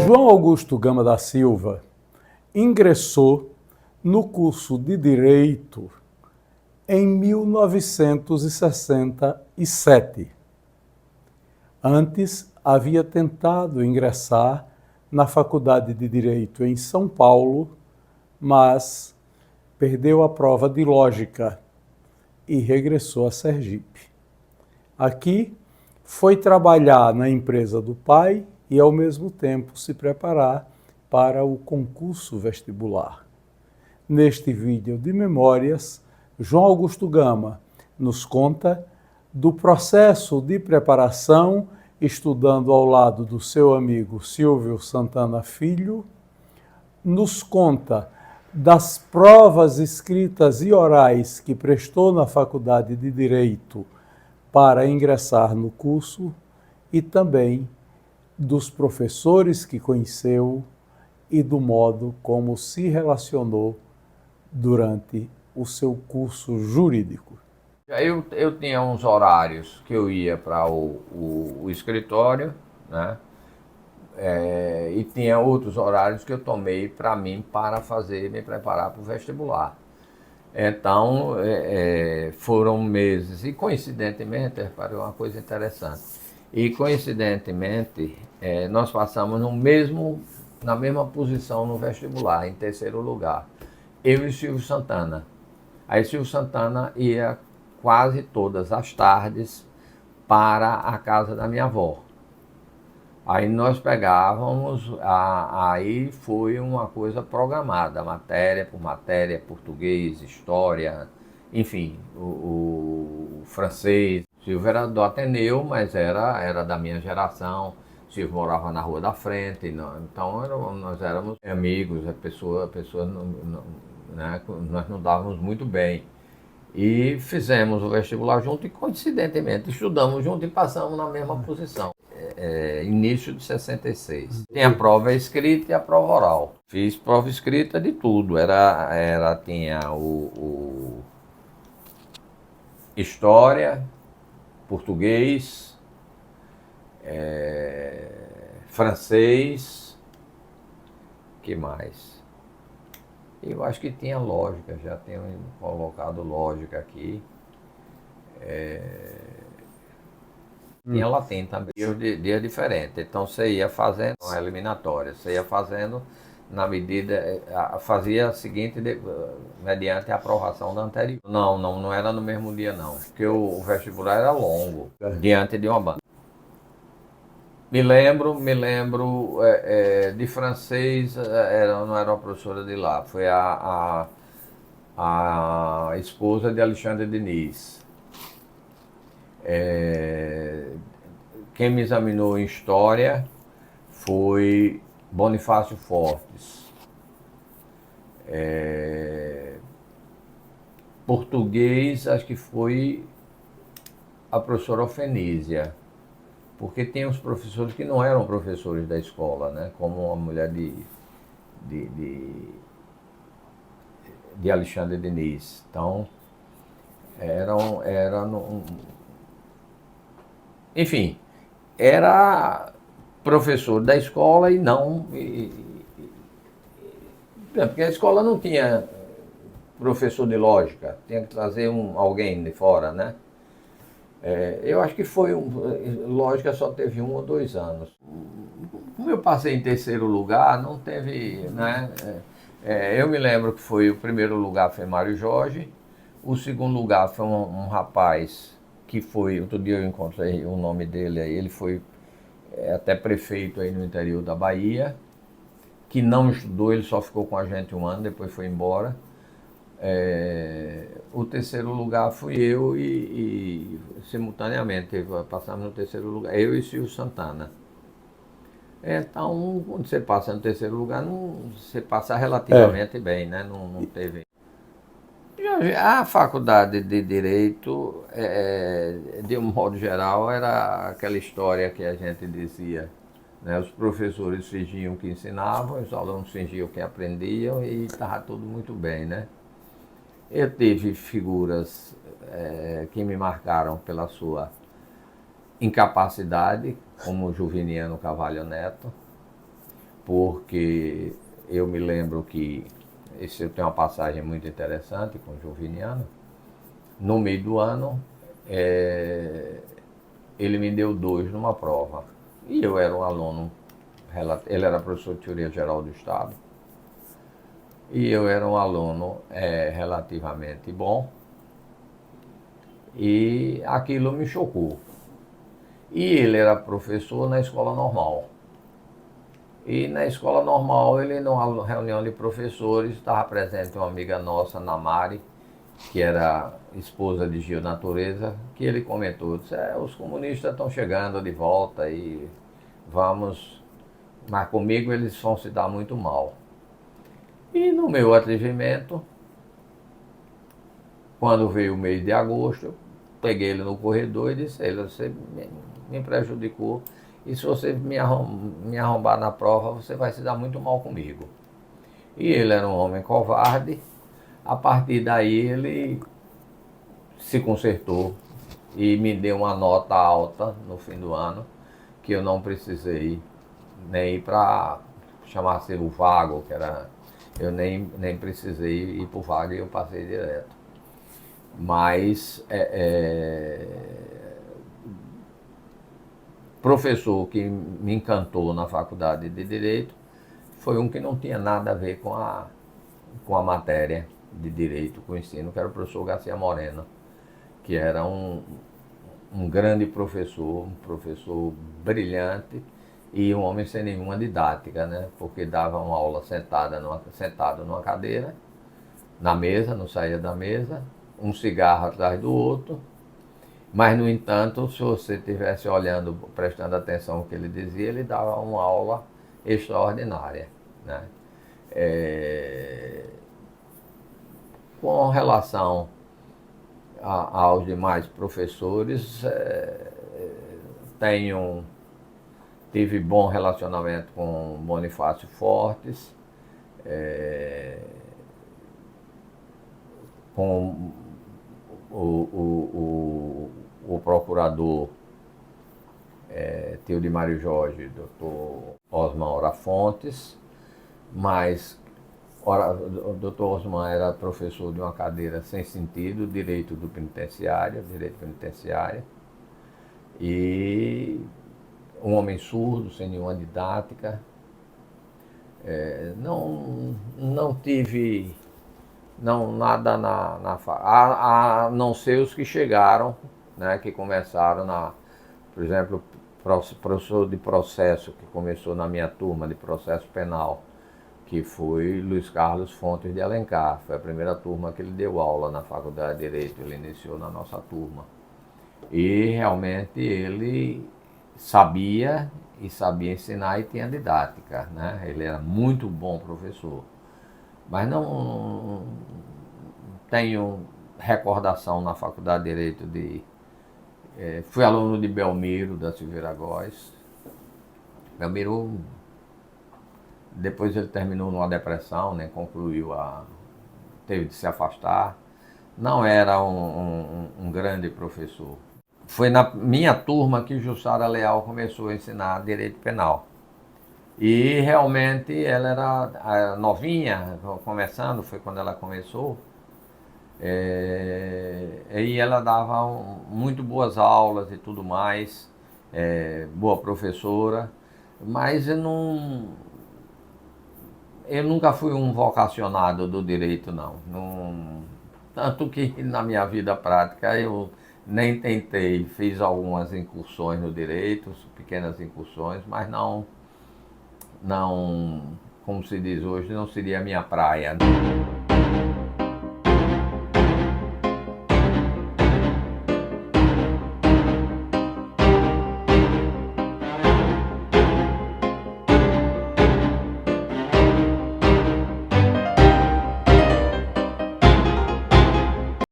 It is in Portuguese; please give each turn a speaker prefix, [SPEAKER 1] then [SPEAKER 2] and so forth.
[SPEAKER 1] João Augusto Gama da Silva ingressou no curso de Direito em 1967. Antes, havia tentado ingressar na Faculdade de Direito em São Paulo, mas perdeu a prova de Lógica e regressou a Sergipe. Aqui, foi trabalhar na empresa do pai e, ao mesmo tempo, se preparar para o concurso vestibular. Neste vídeo de memórias, João Augusto Gama nos conta do processo de preparação, estudando ao lado do seu amigo Silvio Santana Filho, nos conta das provas escritas e orais que prestou na Faculdade de Direito para ingressar no curso e também dos professores que conheceu e do modo como se relacionou durante o seu curso jurídico.
[SPEAKER 2] Eu tinha uns horários que eu ia para o escritório, né? E tinha outros horários que eu tomei para mim para me preparar para o vestibular. Então, foram meses, e coincidentemente, reparei uma coisa interessante, nós passamos na mesma posição no vestibular, em terceiro lugar, eu e Silvio Santana. Aí Silvio Santana ia quase todas as tardes para a casa da minha avó. Aí nós pegávamos, aí foi uma coisa programada, matéria por matéria, português, história, enfim, o francês. Silvio era do Ateneu, mas era da minha geração. Silvio morava na rua da frente, então nós éramos amigos, pessoas, né, nós nos dávamos muito bem. E fizemos o vestibular junto e, coincidentemente, estudamos junto e passamos na mesma posição. Início de 66. Tem a prova escrita e a prova oral. Fiz prova escrita de tudo. Tinha o história, português, francês, que mais? Eu acho que tinha lógica, já tenho colocado lógica aqui. Tinha latim também, dia diferente. Então você ia fazendo uma eliminatória, você ia fazendo na medida, fazia a seguinte, mediante a aprovação da anterior. Não era no mesmo dia não, porque o vestibular era longo, diante de uma banca. Me lembro de francês, não era uma professora de lá, foi a esposa de Alexandre Diniz. Quem me examinou em história foi Bonifácio Fortes. Português, acho que foi a professora Ofenísia, porque tem os professores que não eram professores da escola, né? Como a mulher de Alexandre Diniz. Então, enfim, era professor da escola e não... porque a escola não tinha professor de lógica, tinha que trazer alguém de fora, né? Eu acho que lógica só teve 1 ou 2 anos. Como eu passei em terceiro lugar, não teve, né? Eu me lembro que o primeiro lugar foi Mário Jorge, o segundo lugar foi um rapaz que foi, outro dia eu encontrei o nome dele aí, ele foi até prefeito aí no interior da Bahia, que não estudou, ele só ficou com a gente 1 ano, depois foi embora. O terceiro lugar fui eu e simultaneamente passamos no terceiro lugar, eu e Silvio Santana. Então, quando você passa no terceiro lugar, você passa relativamente bem, né? Não teve... A faculdade de Direito, de um modo geral, era aquela história que a gente dizia, né? Os professores fingiam que ensinavam, os alunos fingiam que aprendiam e estava tudo muito bem, né? Eu tive figuras que me marcaram pela sua incapacidade, como o Juviniano Carvalho Neto, porque eu me lembro que eu tenho uma passagem muito interessante com o Juviniano. No meio do ano, ele me deu 2 numa prova. E eu era um aluno, ele era professor de Teoria Geral do Estado, e eu era um aluno relativamente bom, e aquilo me chocou. E ele era professor na escola normal. E na escola normal, ele, numa reunião de professores, estava presente uma amiga nossa, Namari, que era esposa de Gil Natureza, que ele comentou, disse, os comunistas estão chegando de volta e vamos, mas comigo eles vão se dar muito mal. E no meu atrevimento, quando veio o mês de agosto, eu peguei ele no corredor e disse, você me prejudicou, e se você me arrombar na prova, você vai se dar muito mal comigo. E ele era um homem covarde. A partir daí ele se consertou e me deu uma nota alta no fim do ano, que eu não precisei nem ir para chamar-se o vago, que era, eu nem precisei ir para o vago e eu passei direto. Mas professor que me encantou na faculdade de Direito foi um que não tinha nada a ver com a matéria de Direito, com o ensino, que era o professor Garcia Moreno, que era um grande professor, um professor brilhante e um homem sem nenhuma didática, né? Porque dava uma aula sentado numa cadeira, na mesa, não saía da mesa, um cigarro atrás do outro. Mas, no entanto, se você estivesse olhando, prestando atenção no que ele dizia, ele dava uma aula extraordinária, né? Com relação aos demais professores, tive bom relacionamento com Bonifácio Fortes, com o procurador Tio de Mário Jorge, doutor Osman Ora Fontes, mas o doutor Osman era professor de uma cadeira sem sentido, direito penitenciário, e um homem surdo, sem nenhuma didática. Não tive nada a não ser os que chegaram, né, que começaram por exemplo, professor de processo que começou na minha turma de processo penal, que foi Luiz Carlos Fontes de Alencar. Foi a primeira turma que ele deu aula na Faculdade de Direito, ele iniciou na nossa turma. E realmente ele sabia ensinar e tinha didática, né? Ele era muito bom professor. Mas não tenho recordação na Faculdade de Direito fui aluno de Belmiro da Silveira Góes. Belmiro, depois ele terminou numa depressão, né? Teve de se afastar. Não era um grande professor. Foi na minha turma que Jussara Leal começou a ensinar Direito Penal. E realmente ela era novinha, começando, foi quando ela começou. E ela dava muito boas aulas e tudo mais, boa professora, mas eu nunca fui um vocacionado do direito, não. Tanto que na minha vida prática eu nem tentei, fiz algumas incursões no direito, pequenas incursões, mas não, como se diz hoje, não seria a minha praia.